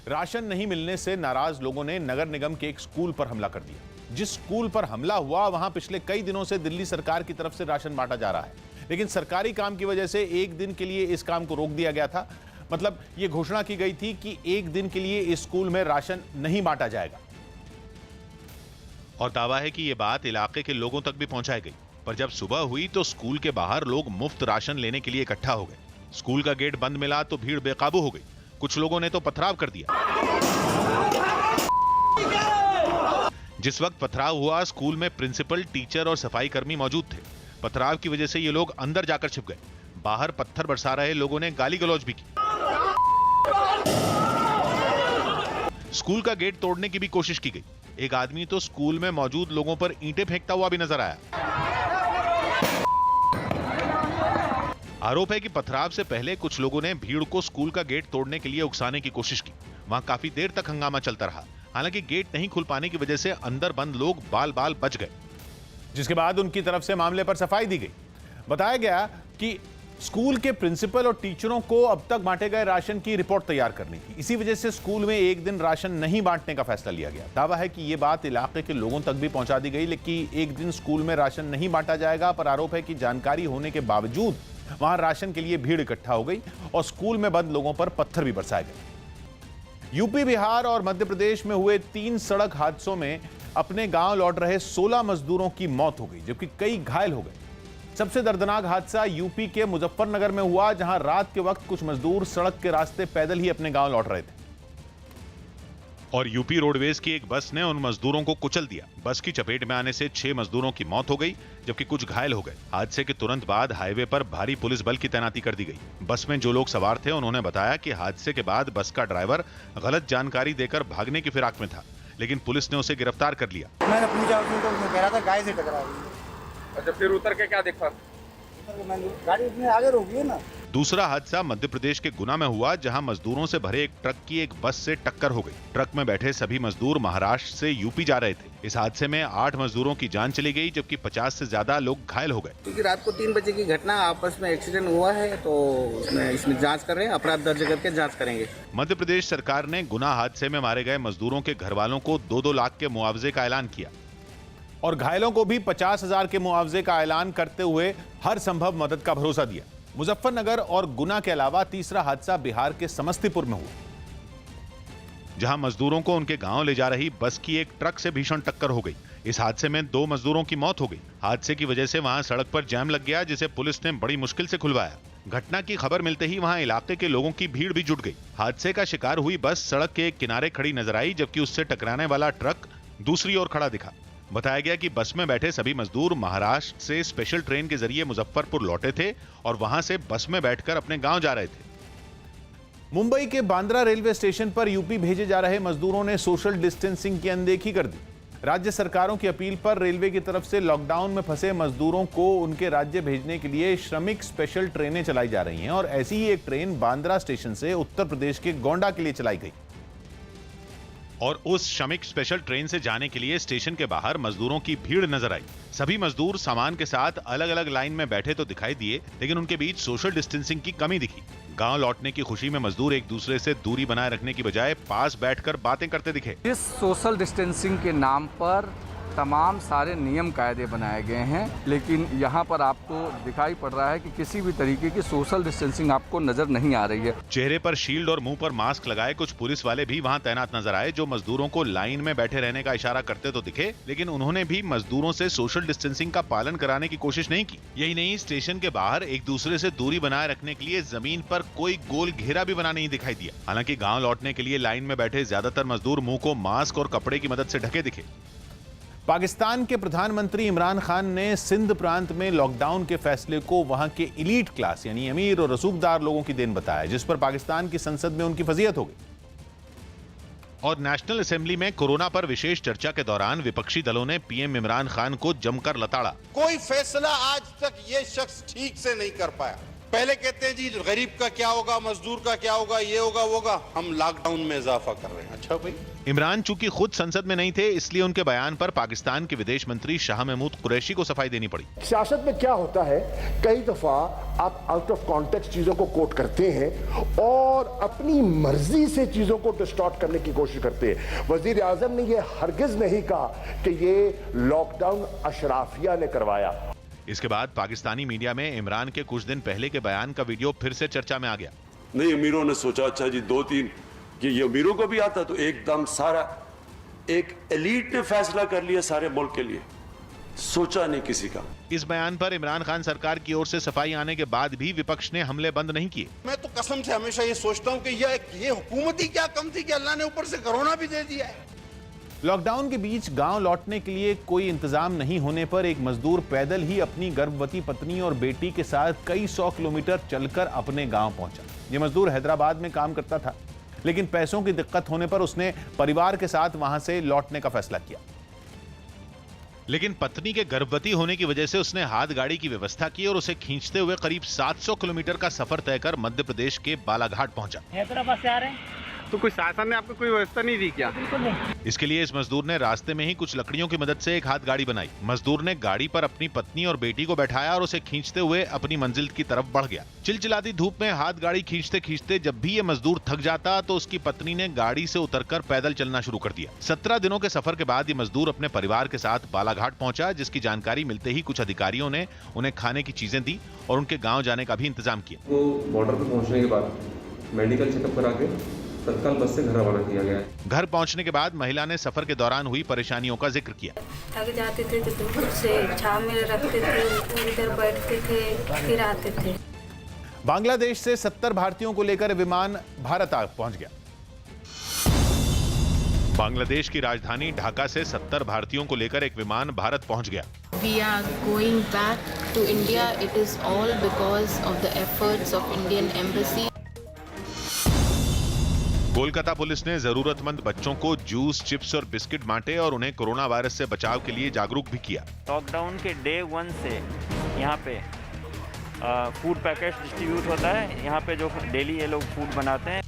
Ration नहीं मिलने से नाराज लोगों ने नगर निगम के एक स्कूल पर हमला कर दिया। जिस स्कूल पर हमला हुआ वहां पिछले कई दिनों से दिल्ली सरकार की तरफ से राशन बांटा जा रहा है, लेकिन सरकारी काम की वजह से एक दिन के लिए इस काम को रोक दिया गया था। मतलब यह घोषणा की गई थी कि एक दिन के लिए इस स्कूल में राशन नहीं बांटा जाएगा। और दावा है कि यह बात इलाके के लोगों तक भी पहुंचाई गई, पर जब सुबह हुई तो स्कूल के बाहर लोग मुफ्त राशन लेने के लिए इकट्ठा हो गए। स्कूल का गेट बंद मिला तो भीड़ बेकाबू हो गई। कुछ लोगों ने तो पथराव कर दिया। जिस वक्त पथराव हुआ, स्कूल में प्रिंसिपल, टीचर और सफाई कर्मी मौजूद थे। पथराव की वजह से ये लोग अंदर जाकर छिप गए। बाहर पत्थर बरसा रहे लोगों ने गाली गलौज भी की। स्कूल का गेट तोड़ने की भी कोशिश की गई। एक आदमी तो स्कूल में मौजूद लोगों पर ईंटें फेंकता हुआ भी नजर आया। आरोप है कि पथराव से पहले कुछ लोगों ने भीड़ को स्कूल का गेट तोड़ने के लिए उकसाने की कोशिश की। वहां काफी देर तक हंगामा चलता रहा। हालांकि गेट नहीं खुल पाने की वजह से अंदर बंद लोग बाल बाल बच गए, जिसके बाद उनकी तरफ से मामले पर सफाई दी गई। बताया गया कि स्कूल के प्रिंसिपल और टीचरों को अब तक बांटे गए राशन की रिपोर्ट तैयार करनी थी। इसी वजह से स्कूल में एक दिन राशन नहीं बांटने का फैसला लिया गया। दावा है कि यह बात इलाके के लोगों तक भी पहुंचा दी गई, लेकिन एक दिन स्कूल में राशन नहीं बांटा जाएगा। पर आरोप है कि जानकारी होने के बावजूद वहां राशन के लिए भीड़ इकट्ठा हो गई और स्कूल में बंद लोगों पर पत्थर भी बरसाए गए। यूपी, बिहार और मध्य प्रदेश में हुए 3 सड़क हादसों में अपने गांव लौट रहे 16 मजदूरों की मौत हो गई, जबकि कई घायल हो गए। सबसे दर्दनाक हादसा यूपी के मुजफ्फरनगर में हुआ, जहां रात के वक्त कुछ मजदूर सड़क के रास्ते पैदल ही अपने गांव लौट रहे थे और यूपी रोडवेज की एक बस ने उन मजदूरों को कुचल दिया। बस की चपेट में आने से 6 मजदूरों की मौत हो गई, जबकि कुछ घायल हो गए। हादसे के तुरंत बाद हाईवे पर भारी पुलिस बल की तैनाती कर दी गई। बस में जो लोग सवार थे उन्होंने बताया कि हादसे के बाद बस का ड्राइवर गलत जानकारी देकर भागने की फिराक में था, लेकिन पुलिस ने उसे गिरफ्तार कर लिया। मैंने अपनी कह रहा था गाय से टकरा गई। अच्छा, फिर उतर के क्या देखा? गाड़ी अपने आगे रोकी है ना। दूसरा हादसा मध्य प्रदेश के गुना में हुआ, जहां मजदूरों से भरे एक ट्रक की एक बस से टक्कर हो गई। ट्रक में बैठे सभी मजदूर महाराष्ट्र से यूपी जा रहे थे। इस हादसे में 8 मजदूरों की जान चली गई, जबकि 50 से ज्यादा लोग घायल हो गए। क्योंकि रात को 3 बजे की घटना, आपस में एक्सीडेंट हुआ है, तो इसमें जांच कर रहे हैं, अपराध दर्ज करके जांच करेंगे। मध्य प्रदेश सरकार ने गुना हादसे में मारे गए मजदूरों के घर वालों को 2-2 लाख के मुआवजे का ऐलान किया और घायलों को भी 50,000 के मुआवजे का ऐलान करते हुए हर संभव मदद का भरोसा दिया। मुजफ्फरनगर और गुना के अलावा तीसरा हादसा बिहार के समस्तीपुर में हुआ, जहां मजदूरों को उनके गांव ले जा रही बस की एक ट्रक से भीषण टक्कर हो गई। इस हादसे में 2 मजदूरों की मौत हो गई। हादसे की वजह से वहां सड़क पर जैम लग गया, जिसे पुलिस ने बड़ी मुश्किल से खुलवाया। घटना की खबर मिलते ही वहां इलाके के लोगों की भीड़ भी जुट गई। हादसे का शिकार हुई बस सड़क के एक किनारे खड़ी नजर आई, जबकि उससे टकराने वाला ट्रक दूसरी ओर खड़ा दिखा। बताया गया कि बस में बैठे सभी मजदूर महाराष्ट्र से स्पेशल ट्रेन के जरिए मुजफ्फरपुर लौटे थे और वहां से बस में बैठकर अपने गांव जा रहे थे। मुंबई के बांद्रा रेलवे स्टेशन पर यूपी भेजे जा रहे मजदूरों ने सोशल डिस्टेंसिंग की अनदेखी कर दी। राज्य सरकारों की अपील पर रेलवे की तरफ से लॉकडाउन में फंसे मजदूरों को उनके राज्य भेजने के लिए श्रमिक स्पेशल ट्रेनें चलाई जा रही हैं और ऐसी ही एक ट्रेन बांद्रा स्टेशन से उत्तर प्रदेश के गोंडा के लिए चलाई गई। और उस श्रमिक स्पेशल ट्रेन से जाने के लिए स्टेशन के बाहर मजदूरों की भीड़ नजर आई। सभी मजदूर सामान के साथ अलग अलग लाइन में बैठे तो दिखाई दिए, लेकिन उनके बीच सोशल डिस्टेंसिंग की कमी दिखी। गांव लौटने की खुशी में मजदूर एक दूसरे से दूरी बनाए रखने की बजाय पास बैठकर बातें करते दिखे। इस सोशल डिस्टेंसिंग के नाम पर तमाम सारे नियम कायदे बनाए गए हैं, लेकिन यहाँ पर आपको दिखाई पड़ रहा है कि किसी भी तरीके की सोशल डिस्टेंसिंग आपको नजर नहीं आ रही है। चेहरे पर शील्ड और मुंह पर मास्क लगाए कुछ पुलिस वाले भी वहाँ तैनात नजर आए, जो मजदूरों को लाइन में बैठे रहने का इशारा करते तो दिखे, लेकिन उन्होंने भी मजदूरों से सोशल डिस्टेंसिंग का पालन कराने की कोशिश नहीं की। यही नहीं, स्टेशन के बाहर एक दूसरे से दूरी बनाए रखने के लिए जमीन पर कोई गोल घेरा भी बना नहीं दिखाई दिया। हालांकि गाँव लौटने के लिए लाइन में बैठे ज्यादातर मजदूर मुंह को मास्क और कपड़े की मदद से ढके दिखे। पाकिस्तान के प्रधानमंत्री इमरान खान ने सिंध प्रांत में लॉकडाउन के फैसले को वहां के इलीट क्लास यानी अमीर और रसूखदार लोगों की देन बताया, जिस पर पाकिस्तान की संसद में उनकी फजीहत हो गई। और नेशनल असेंबली में कोरोना पर विशेष चर्चा के दौरान विपक्षी दलों ने पीएम इमरान खान को जमकर लताड़ा। कोई फैसला आज तक ये शख्स ठीक से नहीं कर पाया। पहले कहते हैं जी गरीब का क्या होगा, मजदूर का क्या होगा, ये होगा वो होगा, हम लॉकडाउन में इजाफा कर रहे हैं। अच्छा भाई, इमरान चूंकि खुद संसद में नहीं थे, इसलिए उनके बयान पर पाकिस्तान के विदेश मंत्री शाह महमूद कुरैशी को सफाई देनी पड़ी। सियासत में क्या होता है, कई दफा आप आउट ऑफ कॉन्टेक्स्ट चीजों को कोट करते हैं और अपनी मर्जी से चीजों को डिस्टॉर्ट करने की कोशिश करते हैं। वजीर आजम ने यह हरगिज नहीं कहा कि ये लॉकडाउन अशराफिया ने करवाया। इसके बाद पाकिस्तानी मीडिया में इमरान के कुछ दिन पहले के बयान का वीडियो फिर से चर्चा में आ गया। नहीं, अमीरों ने सोचा अच्छा जी 2-3 कि ये अमीरों को भी आता, तो एकदम सारा एक एलीट ने फैसला कर लिया सारे मुल्क के लिए, सोचा नहीं किसी का। इस बयान पर इमरान खान सरकार की ओर से सफाई आने के बाद भी विपक्ष ने हमले बंद नहीं किए। मैं तो कसम से हमेशा ये सोचता हूँ कि ये हुकूमत ही क्या कम थी कि अल्लाह ने ऊपर से कोरोना भी दे दिया है। लॉकडाउन के बीच गांव लौटने के लिए कोई इंतजाम नहीं होने पर एक मजदूर पैदल ही अपनी गर्भवती पत्नी और बेटी के साथ कई 100 किलोमीटर चलकर अपने गांव पहुंचा। यह मजदूर हैदराबाद में काम करता था, लेकिन पैसों की दिक्कत होने पर उसने परिवार के साथ वहां से लौटने का फैसला किया। लेकिन पत्नी के गर्भवती होने की वजह से उसने हाथ गाड़ी की व्यवस्था की और उसे खींचते हुए करीब 700 किलोमीटर का सफर तय कर मध्य प्रदेश के बालाघाट पहुंचा। हैदराबाद से आ रहे हैं तो कोई शासन ने आपको कोई व्यवस्था नहीं दी क्या? इसके लिए इस मजदूर ने रास्ते में ही कुछ लकड़ियों की मदद से एक हाथ गाड़ी बनाई। मजदूर ने गाड़ी पर अपनी पत्नी और बेटी को बैठाया और उसे खींचते हुए अपनी मंजिल की तरफ बढ़ गया। चिलचिलाती धूप में हाथ गाड़ी खींचते खींचते जब भी ये मजदूर थक जाता तो उसकी पत्नी ने गाड़ी से उतरकर पैदल चलना शुरू कर दिया। 17 दिनों के सफर के बाद ये मजदूर अपने परिवार के साथ बालाघाट पहुंचा, जिसकी जानकारी मिलते ही कुछ अधिकारियों ने उन्हें खाने की चीजें दी और उनके गाँव जाने का भी इंतजाम किया। वो बॉर्डर पर पहुंचने के बाद मेडिकल चेकअप करा के तत्काल बस से घर रवाना किया गया। घर पहुंचने के बाद महिला ने सफर के दौरान हुई परेशानियों का जिक्र किया। थक जाते थे तो धूप से छांव में रखते थे, इधर बैठते थे, फिर आते थे। बांग्लादेश से 70 भारतीयों को लेकर विमान भारत पहुंच गया। बांग्लादेश की राजधानी ढाका से 70 भारतीयों को लेकर एक विमान भारत पहुंच गया। We are going back to India. It is all because of the efforts of Indian Embassy. Kolkata police ने जरूरतमंद बच्चों को जूस, चिप्स और बिस्किट बांटे और उन्हें कोरोना वायरस से बचाव के लिए जागरूक भी किया। लॉकडाउन के डे 1 से यहाँ पे फूड पैकेट डिस्ट्रीब्यूट होता है। यहाँ पे जो डेली ये लोग फूड बनाते हैं।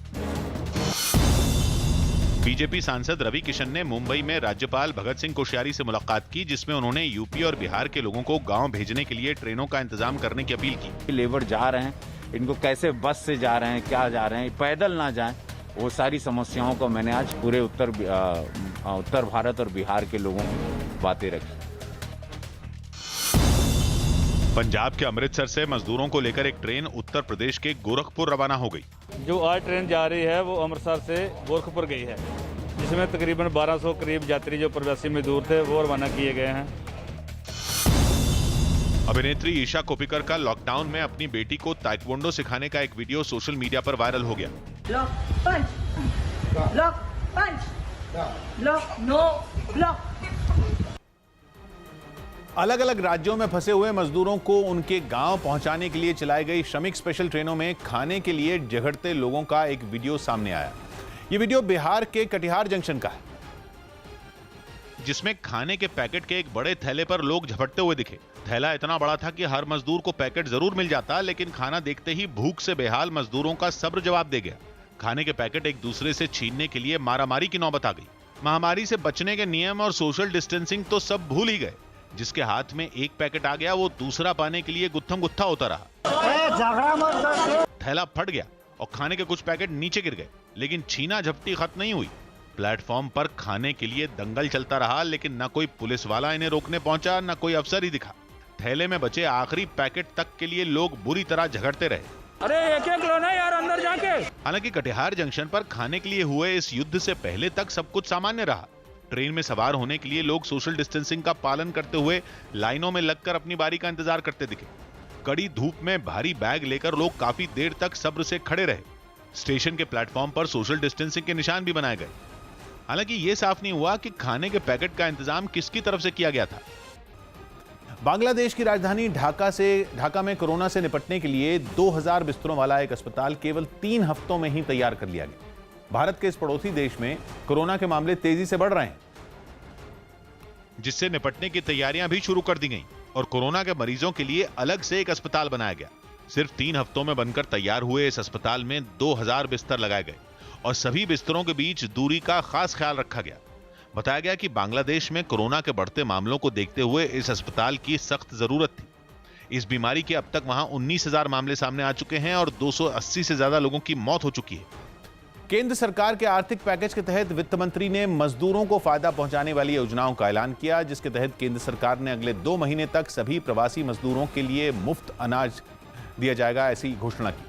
बीजेपी सांसद रवि किशन ने मुंबई में राज्यपाल भगत सिंह कोश्यारी से मुलाकात की, जिसमें उन्होंने यूपी और बिहार के लोगों को गांव भेजने के लिए ट्रेनों का इंतजाम करने की अपील की। लेबर जा रहे हैं, इनको कैसे बस से जा रहे हैं, क्या जा रहे हैं, पैदल ना जाएं, वो सारी समस्याओं को मैंने आज पूरे उत्तर भारत और बिहार के लोगों की बातें रखी। पंजाब के अमृतसर से मजदूरों को लेकर एक ट्रेन उत्तर प्रदेश के गोरखपुर रवाना हो गई। जो आज ट्रेन जा रही है वो अमृतसर से गोरखपुर गई है, जिसमें तकरीबन 1200 करीब यात्री जो प्रवासी मजदूर थे वो रवाना किए गए हैं। अभिनेत्री ईशा कोप्पिकर का लॉकडाउन में अपनी बेटी को ताइक्वांडो सिखाने का एक वीडियो सोशल मीडिया पर वायरल हो गया। Block, punch. Block, punch. Block, no, block. अलग अलग राज्यों में फंसे हुए मजदूरों को उनके गांव पहुंचाने के लिए चलाई गई श्रमिक स्पेशल ट्रेनों में खाने के लिए झगड़ते लोगों का एक वीडियो सामने आया। यह वीडियो बिहार के कटिहार जंक्शन का है, जिसमें खाने के पैकेट के एक बड़े थैले पर लोग झपटते हुए दिखे। थैला इतना बड़ा था कि हर मजदूर को पैकेट जरूर मिल जाता, लेकिन खाना देखते ही भूख से बेहाल मजदूरों का सब्र जवाब दे गया। खाने के पैकेट एक दूसरे से छीनने के लिए मारामारी की नौबत आ गई। महामारी से बचने के नियम और सोशल डिस्टेंसिंग तो सब भूल ही गए। जिसके हाथ में एक पैकेट आ गया वो दूसरा पाने के लिए गुत्थम गुत्था होता रहा। थैला फट गया और खाने के कुछ पैकेट नीचे गिर गए, लेकिन छीना झपटी खत्म नहीं हुई। प्लेटफॉर्म पर खाने के लिए दंगल चलता रहा, लेकिन न कोई पुलिस वाला इन्हें रोकने पहुंचा, न कोई अफसर ही दिखा। थैले में बचे आखिरी पैकेट तक के लिए लोग बुरी तरह झगड़ते रहे। अरे एक लो ना यार अंदर जाके। हालांकि कटिहार जंक्शन पर खाने के लिए हुए इस युद्ध से पहले तक सब कुछ सामान्य रहा। ट्रेन में सवार होने के लिए लोग सोशल डिस्टेंसिंग का पालन करते हुए लाइनों में लगकर अपनी बारी का इंतजार करते दिखे। कड़ी धूप में भारी बैग लेकर लोग काफी देर तक सब्र से खड़े रहे। स्टेशन के प्लेटफॉर्म पर सोशल डिस्टेंसिंग के निशान भी बनाए गए। हालांकि यह साफ नहीं हुआ कि खाने के पैकेट का इंतजाम किसकी तरफ से किया गया था। बांग्लादेश की राजधानी ढाका में कोरोना से निपटने के लिए 2000 बिस्तरों वाला एक अस्पताल केवल 3 हफ्तों में ही तैयार कर लिया गया। भारत के इस पड़ोसी देश में कोरोना के मामले तेजी से बढ़ रहे हैं, जिससे निपटने की तैयारियां भी शुरू कर दी गईं और कोरोना के मरीजों के लिए अलग से एक अस्पताल बनाया गया। सिर्फ 3 हफ्तों में बनकर तैयार हुए इस अस्पताल में 2000 बिस्तर लगाए गए और सभी बिस्तरों के बीच दूरी का खास ख्याल रखा गया। बताया गया कि बांग्लादेश में कोरोना के बढ़ते मामलों को देखते हुए इस अस्पताल की सख्त जरूरत थी। इस बीमारी के अब तक वहां 19,000 मामले सामने आ चुके हैं और 280 से ज्यादा लोगों की मौत हो चुकी है। केंद्र सरकार के आर्थिक पैकेज के तहत वित्त मंत्री ने मजदूरों को फायदा पहुंचाने वाली योजनाओं का ऐलान किया, जिसके तहत केंद्र सरकार ने अगले 2 महीने तक सभी प्रवासी मजदूरों के लिए मुफ्त अनाज दिया जाएगा, ऐसी घोषणा की।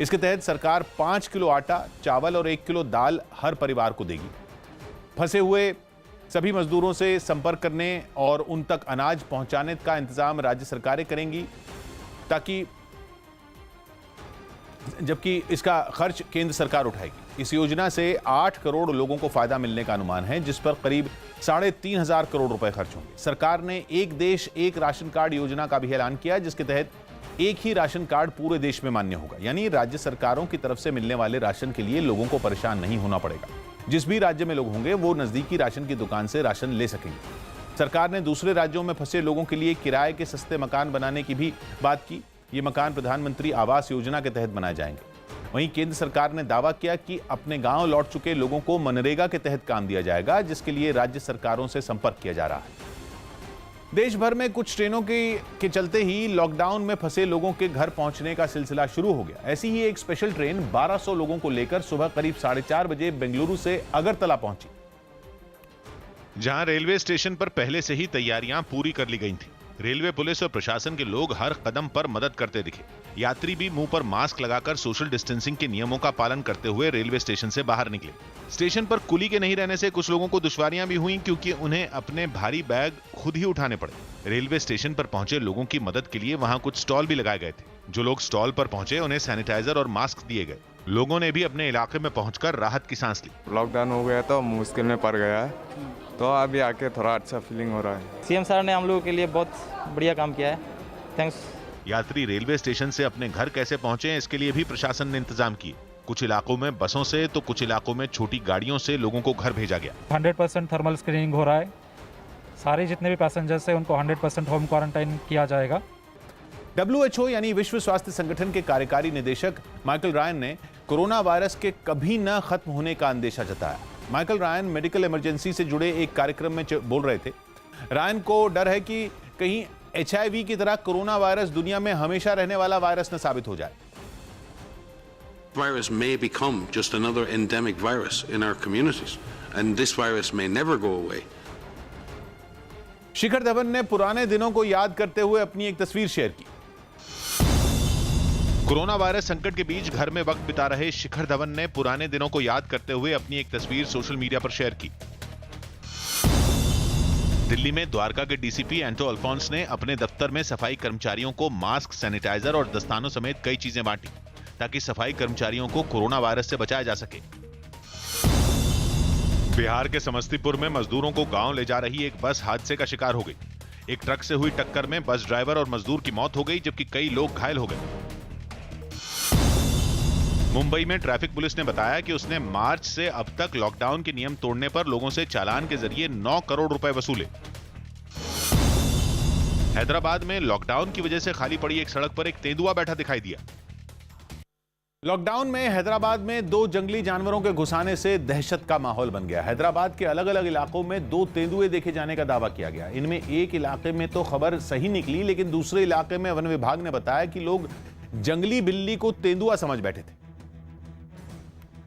इसके तहत सरकार 5 किलो आटा, चावल और 1 किलो दाल हर परिवार को देगी। फंसे हुए सभी मजदूरों से संपर्क करने और उन तक अनाज पहुंचाने का इंतजाम राज्य सरकारें करेंगी, जबकि इसका खर्च केंद्र सरकार उठाएगी। इस योजना से 8 करोड़ लोगों को फायदा मिलने का अनुमान है, जिस पर करीब 3,500 करोड़ रुपए खर्च होंगे। सरकार ने एक देश एक राशन कार्ड योजना का भी ऐलान किया, जिसके तहत एक ही राशन कार्ड पूरे देश में मान्य होगा। यानी राज्य सरकारों की तरफ से मिलने वाले राशन के लिए लोगों को परेशान नहीं होना पड़ेगा। जिस भी राज्य में लोग होंगे वो नजदीकी राशन की दुकान से राशन ले सकेंगे। सरकार ने दूसरे राज्यों में फंसे लोगों के लिए किराए के सस्ते मकान बनाने की भी बात की। ये मकान प्रधानमंत्री आवास योजना के तहत बनाए जाएंगे। वहीं केंद्र सरकार ने दावा किया कि अपने गांव लौट चुके लोगों को मनरेगा के तहत काम दिया जाएगा, जिसके लिए राज्य सरकारों से संपर्क किया जा रहा है। देश भर में कुछ ट्रेनों के चलते ही लॉकडाउन में फंसे लोगों के घर पहुंचने का सिलसिला शुरू हो गया। ऐसी ही एक स्पेशल ट्रेन 1200 लोगों को लेकर सुबह करीब 4:30 बजे बेंगलुरु से अगरतला पहुंची, जहां रेलवे स्टेशन पर पहले से ही तैयारियां पूरी कर ली गई थी। रेलवे पुलिस और प्रशासन के लोग हर कदम पर मदद करते दिखे। यात्री भी मुंह पर मास्क लगाकर सोशल डिस्टेंसिंग के नियमों का पालन करते हुए रेलवे स्टेशन से बाहर निकले। स्टेशन पर कुली के नहीं रहने से कुछ लोगों को दुश्वारियां भी हुई, क्योंकि उन्हें अपने भारी बैग खुद ही उठाने पड़े। रेलवे स्टेशन पर पहुंचे लोगों की मदद के लिए वहां कुछ स्टॉल भी लगाए गए थे। जो लोग स्टॉल पर पहुंचे उन्हें सैनिटाइजर और मास्क दिए गए। लोगों ने भी अपने इलाके में पहुंचकर राहत की सांस ली। लॉकडाउन हो गया तो मुश्किल में पड़ गया है, तो अभी आके थोड़ा अच्छा फीलिंग हो रहा है। सीएम सर ने हम लोगों के लिए बहुत बढ़िया काम किया है, थैंक्स। यात्री रेलवे स्टेशन से अपने घर कैसे पहुंचे, इसके लिए भी प्रशासन ने इंतजाम किए। कुछ इलाकों में बसों से तो कुछ इलाकों में छोटी गाड़ियों से लोगों को घर भेजा गया। 100% थर्मल स्क्रीनिंग हो रहा है। सारे जितने भी पैसेंजर्स हैं उनको 100% होम क्वारंटाइन किया जाएगा। WHO यानी विश्व स्वास्थ्य संगठन के कार्यकारी निदेशक माइकल रायन ने कोरोना वायरस के कभी न खत्म होने का अंदेशा जताया। माइकल रायन मेडिकल इमरजेंसी से जुड़े एक कार्यक्रम में बोल रहे थे। रायन को डर है कि कहीं HIV की तरह कोरोना वायरस दुनिया में हमेशा रहने वाला वायरस न साबित हो जाए। Virus may become just another endemic virus in our communities, and this virus may never go away. Shikhar Dhawan ने पुराने दिनों को याद करते हुए अपनी एक तस्वीर शेयर की। कोरोना वायरस संकट के बीच घर में वक्त बिता रहे शिखर धवन ने पुराने दिनों को याद करते हुए अपनी एक तस्वीर सोशल मीडिया पर शेयर की। दिल्ली में द्वारका के डीसीपी एंटो अल्फोंस ने अपने दफ्तर में सफाई कर्मचारियों को मास्क, सैनिटाइजर और दस्तानों समेत कई चीजें बांटी, ताकि सफाई कर्मचारियों को कोरोना वायरस से बचाया जा सके। बिहार के समस्तीपुर में मजदूरों को गांव ले जा रही एक बस हादसे का शिकार हो गई। एक ट्रक से हुई टक्कर में बस ड्राइवर और मजदूर की मौत हो गई, जबकि कई लोग घायल हो गए। मुंबई में ट्रैफिक पुलिस ने बताया कि उसने मार्च से अब तक लॉकडाउन के नियम तोड़ने पर लोगों से चालान के जरिए 9 करोड़ रुपए वसूले। हैदराबाद में लॉकडाउन की वजह से खाली पड़ी एक सड़क पर एक तेंदुआ बैठा दिखाई दिया। लॉकडाउन में हैदराबाद में 2 जंगली जानवरों के घुसाने से दहशत का माहौल बन गया। हैदराबाद के अलग अलग इलाकों में 2 तेंदुए देखे जाने का दावा किया गया। इनमें एक इलाके में तो खबर सही निकली, लेकिन दूसरे इलाके में वन विभाग ने बताया कि लोग जंगली बिल्ली को तेंदुआ समझ बैठे थे।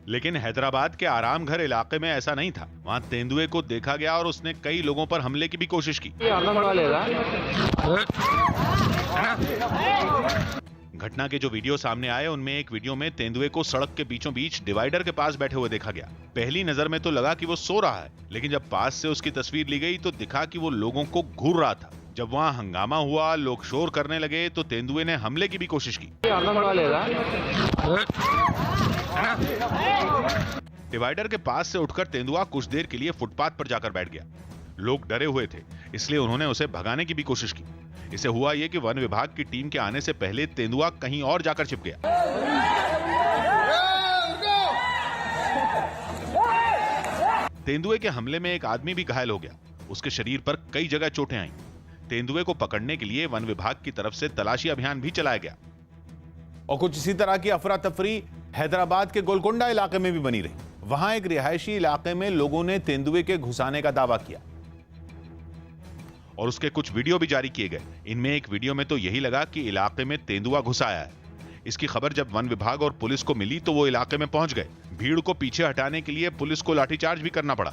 लेकिन हैदराबाद के आराम घर इलाके में ऐसा नहीं था। वहां तेंदुए को देखा गया और उसने कई लोगों पर हमले की भी कोशिश की। घटना के जो वीडियो सामने आए उनमें एक वीडियो में तेंदुए को सड़क के बीचों बीच डिवाइडर के पास बैठे हुए देखा गया। पहली नजर में तो लगा कि वो सो रहा है, लेकिन जब पास से उसकी तस्वीर ली गई तो दिखा कि वो लोगों को घूर रहा था। जब वहां हंगामा हुआ, लोग शोर करने लगे, तो तेंदुए ने हमले की भी कोशिश की। डिवाइडर के पास से उठकर तेंदुआ कुछ देर के लिए फुटपाथ पर जाकर बैठ गया। लोग डरे हुए थे, इसलिए उन्होंने उसे भगाने की भी कोशिश की। इससे हुआ यह कि वन विभाग की टीम के आने से पहले तेंदुआ कहीं और जाकर छिप गया। तेंदुए के हमले में एक आदमी भी घायल हो गया। उसके शरीर पर कई जगह चोटें आईं। तेंदुए को पकड़ने के लिए वन विभाग की तरफ से तलाशी अभियान भी चलाया गया। और कुछ इसी तरह की अफरा तफरी हैदराबाद के गोलकोंडा इलाके में भी बनी रही। वहां एक रिहायशी इलाके में लोगों ने तेंदुए के घुसाने का दावा किया और उसके कुछ वीडियो भी जारी किए गए। इनमें एक वीडियो में तो यही लगा कि इलाके में तेंदुआ घुस आया है। इसकी खबर जब वन विभाग और पुलिस को मिली तो वो इलाके में पहुंच गए। भीड़ को पीछे हटाने के लिए पुलिस को लाठीचार्ज भी करना पड़ा।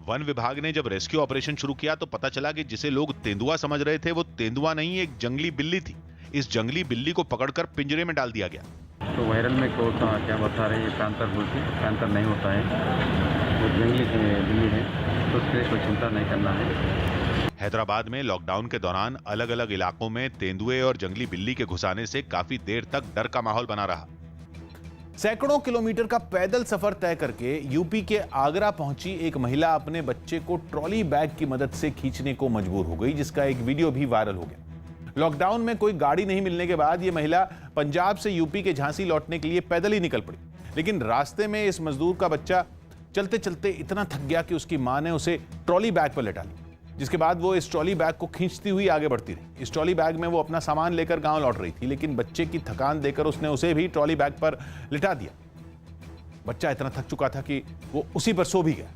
वन विभाग ने जब रेस्क्यू ऑपरेशन शुरू किया तो पता चला कि जिसे लोग तेंदुआ समझ रहे थे वो तेंदुआ नहीं, एक जंगली बिल्ली थी। इस जंगली बिल्ली को पकड़कर पिंजरे में डाल दिया गया। तो वायरल में क्या बता रहे हैं, पैंथर बोलते हैं, पैंथर नहीं होता है, वो जंगली बिल्ली है, तो उससे कोई चिंता नहीं करना है। हैदराबाद में लॉकडाउन के दौरान अलग अलग इलाकों में तेंदुए और जंगली बिल्ली के घुसाने से काफी देर तक डर का माहौल बना रहा। सैकड़ों किलोमीटर का पैदल सफर तय करके यूपी के आगरा पहुंची एक महिला अपने बच्चे को ट्रॉली बैग की मदद से खींचने को मजबूर हो गई, जिसका एक वीडियो भी वायरल हो गया। लॉकडाउन में कोई गाड़ी नहीं मिलने के बाद यह महिला पंजाब से यूपी के झांसी लौटने के लिए पैदल ही निकल पड़ी। लेकिन रास्ते में इस मजदूर का बच्चा चलते चलते इतना थक गया कि उसकी मां ने उसे ट्रॉली बैग पर लेटा लिया, जिसके बाद वो इस ट्रॉली बैग को खींचती हुई आगे बढ़ती रही। इस ट्रॉली बैग में वो अपना सामान लेकर गांव लौट रही थी, लेकिन बच्चे की थकान देखकर उसने उसे भी ट्रॉली बैग पर लिटा दिया। बच्चा इतना थक चुका था कि वो उसी पर सो भी गया।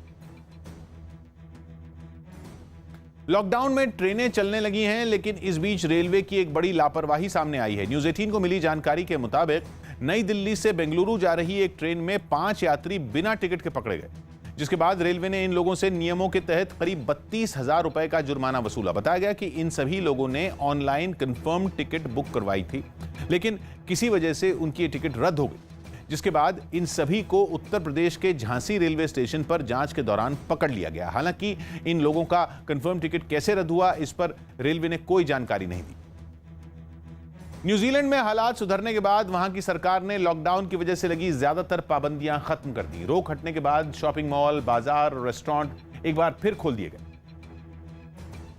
लॉकडाउन में ट्रेनें चलने लगी हैं, लेकिन इस बीच रेलवे की एक बड़ी लापरवाही सामने आई है। न्यूज़ 18 को मिली जानकारी के मुताबिक नई दिल्ली से बेंगलुरु जा रही एक ट्रेन में 5 यात्री बिना टिकट के पकड़े गए, जिसके बाद रेलवे ने इन लोगों से नियमों के तहत करीब 32,000 रुपए का जुर्माना वसूला। बताया गया कि इन सभी लोगों ने ऑनलाइन कंफर्म टिकट बुक करवाई थी, लेकिन किसी वजह से उनकी टिकट रद्द हो गई, जिसके बाद इन सभी को उत्तर प्रदेश के झांसी रेलवे स्टेशन पर जांच के दौरान पकड़ लिया गया। हालांकि इन लोगों का कंफर्म टिकट कैसे रद्द हुआ, इस पर रेलवे ने कोई जानकारी नहीं दी। न्यूजीलैंड में हालात सुधरने के बाद वहां की सरकार ने लॉकडाउन की वजह से लगी ज्यादातर पाबंदियां खत्म कर दी। रोक हटने के बाद शॉपिंग मॉल, बाजार और रेस्टोरेंट एक बार फिर खोल दिए गए,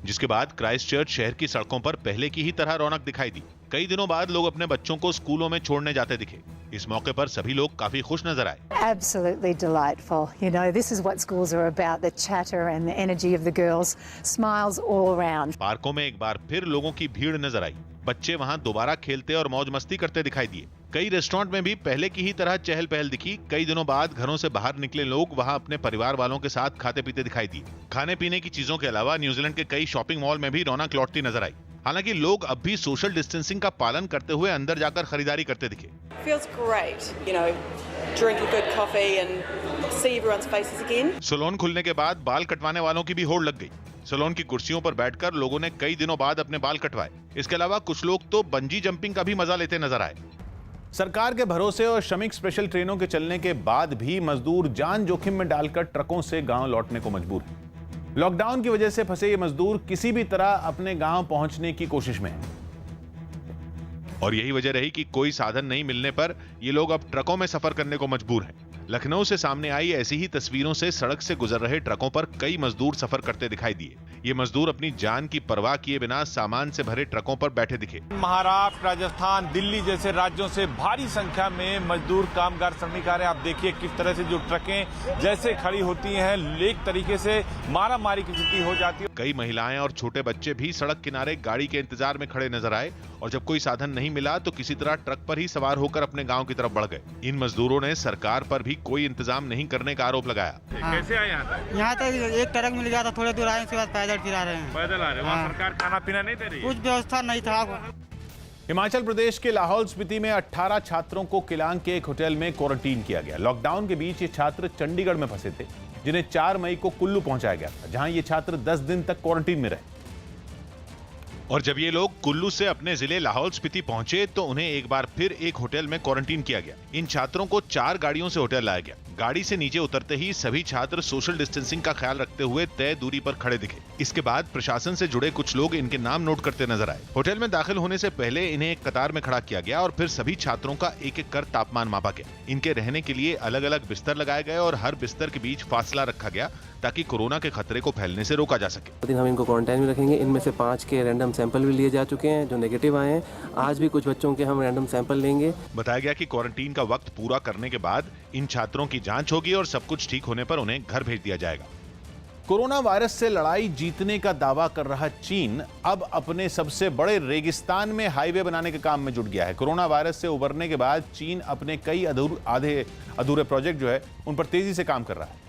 जिसके बाद क्राइस्टचर्च शहर की सड़कों पर पहले की ही तरह रौनक दिखाई दी। कई दिनों बाद लोग अपने बच्चों को स्कूलों में छोड़ने जाते दिखे। इस मौके पर सभी लोग काफी खुश नजर आए। Absolutely delightful. You know, this is what schools are about, the chatter and the energy of the girls. Smiles all around. पार्कों में एक बार फिर लोगों की भीड़ नजर आई। बच्चे वहां दोबारा खेलते और मौज मस्ती करते दिखाई दिए। कई रेस्टोरेंट में भी पहले की ही तरह चहल पहल दिखी। कई दिनों बाद घरों से बाहर निकले लोग वहां अपने परिवार वालों के साथ खाते पीते दिखाई दिए। खाने पीने की चीजों के अलावा न्यूजीलैंड के कई शॉपिंग मॉल में भी रौनक लौटती नजर आई। हालांकि लोग अब भी सोशल डिस्टेंसिंग का पालन करते हुए अंदर जाकर खरीदारी करते दिखे। Feels great, you know, drink a good coffee and see everyone's faces again. Salon खुलने के बाद बाल कटवाने वालों की भी होड़ लग गई। सैलून की कुर्सियों पर बैठकर लोगों ने कई दिनों बाद अपने बाल कटवाए। इसके अलावा कुछ लोग तो बंजी जंपिंग का भी मजा लेते नजर आए। सरकार के भरोसे और श्रमिक स्पेशल ट्रेनों के चलने के बाद भी मजदूर जान जोखिम में डालकर ट्रकों से गांव लौटने को मजबूर हैं। लॉकडाउन की वजह से फंसे ये मजदूर किसी भी तरह अपने गांव पहुंचने की कोशिश में हैं। और यही वजह रही कि कोई साधन नहीं मिलने पर ये लोग अब ट्रकों में सफर करने को मजबूर हैं। लखनऊ से सामने आई ऐसी ही तस्वीरों से सड़क से गुजर रहे ट्रकों पर कई मजदूर सफर करते दिखाई दिए। ये मजदूर अपनी जान की परवाह किए बिना सामान से भरे ट्रकों पर बैठे दिखे। महाराष्ट्र, राजस्थान, दिल्ली जैसे राज्यों से भारी संख्या में मजदूर, कामगार, श्रमिक आ रहे हैं। आप देखिए किस तरह से जो ट्रकें जैसे खड़ी होती हैं, एक तरीके से मारा मारी की स्थिति हो जाती है। कई महिलाएं और छोटे बच्चे भी सड़क किनारे गाड़ी के इंतजार में खड़े नजर आए और जब कोई साधन नहीं मिला तो किसी तरह ट्रक पर ही सवार होकर अपने गाँव की तरफ बढ़ गए। इन मजदूरों ने सरकार पर भी कोई इंतजाम नहीं करने का आरोप लगाया। कैसे आए यहाँ तक? यहाँ तक एक ट्रक मिल गया था, थोड़े दूर आए, उसके बाद पैदल फिरा रहे हैं। पैदल आ रहे हैं। वहाँ सरकार खाना पीना नहीं दे रही? कुछ व्यवस्था नहीं था। हिमाचल प्रदेश के लाहौल स्पीति में 18 छात्रों को किलांग के एक होटल में क्वारंटीन किया गया। लॉकडाउन के बीच ये छात्र चंडीगढ़ में फंसे थे, जिन्हें 4 मई को कुल्लू पहुंचाया गया था, जहां ये छात्र 10 दिन तक क्वारंटीन में रहे। और जब ये लोग कुल्लू से अपने जिले लाहौल स्पीति पहुंचे तो उन्हें एक बार फिर एक होटल में क्वारंटीन किया गया। इन छात्रों को 4 गाड़ियों से होटल लाया गया। गाड़ी से नीचे उतरते ही सभी छात्र सोशल डिस्टेंसिंग का ख्याल रखते हुए तय दूरी पर खड़े दिखे। इसके बाद प्रशासन से जुड़े कुछ लोग इनके नाम नोट करते नजर आए। होटल में दाखिल होने से पहले इन्हें एक कतार में खड़ा किया गया और फिर सभी छात्रों का एक एक कर तापमान मापा गया। इनके रहने के लिए अलग अलग बिस्तर लगाए गए और हर बिस्तर के बीच फासला रखा गया ताकि कोरोना के खतरे को फैलने से रोका जा सके। दिन हम इनको क्वारंटाइन में रखेंगे। इनमें से 5 के रैंडम सैंपल भी लिए जा चुके हैं जो नेगेटिव आए हैं। आज भी कुछ बच्चों के हम रैंडम सैंपल लेंगे। बताया गया कि क्वारंटीन का वक्त पूरा करने के बाद इन छात्रों की जांच होगी और सब कुछ ठीक होने पर उन्हें घर भेज दिया जाएगा। कोरोना वायरस से लड़ाई जीतने का दावा कर रहा चीन अब अपने सबसे बड़े रेगिस्तान में हाईवे बनाने के काम में जुट गया है। कोरोना वायरस से उबरने के बाद चीन अपने कई अधूरे प्रोजेक्ट जो है उन पर तेजी से काम कर रहा है,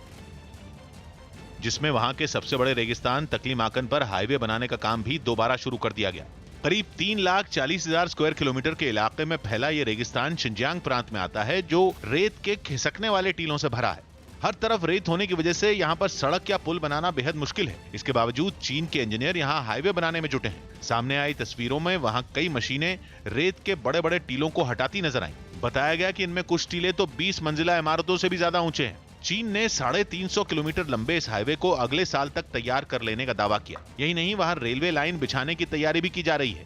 जिसमें वहां के सबसे बड़े रेगिस्तान तकलीमाकन पर हाईवे बनाने का काम भी दोबारा शुरू कर दिया गया। करीब 3,40,000 स्क्वायर किलोमीटर के इलाके में फैला ये रेगिस्तान शिनजियांग प्रांत में आता है, जो रेत के खिसकने वाले टीलों से भरा है। हर तरफ रेत होने की वजह से यहाँ पर सड़क या पुल बनाना बेहद मुश्किल है। इसके बावजूद चीन के इंजीनियर यहाँ हाईवे बनाने में जुटे हैं। सामने आई तस्वीरों में वहाँ कई मशीनें रेत के बड़े बड़े टीलों को हटाती नजर आईं। बताया गया कि इनमें कुछ टीले तो 20 मंजिला इमारतों से भी ज्यादा ऊंचे हैं। चीन ने 350 किलोमीटर लंबे इस हाईवे को अगले साल तक तैयार कर लेने का दावा किया। यही नहीं, वहाँ रेलवे लाइन बिछाने की तैयारी भी की जा रही है।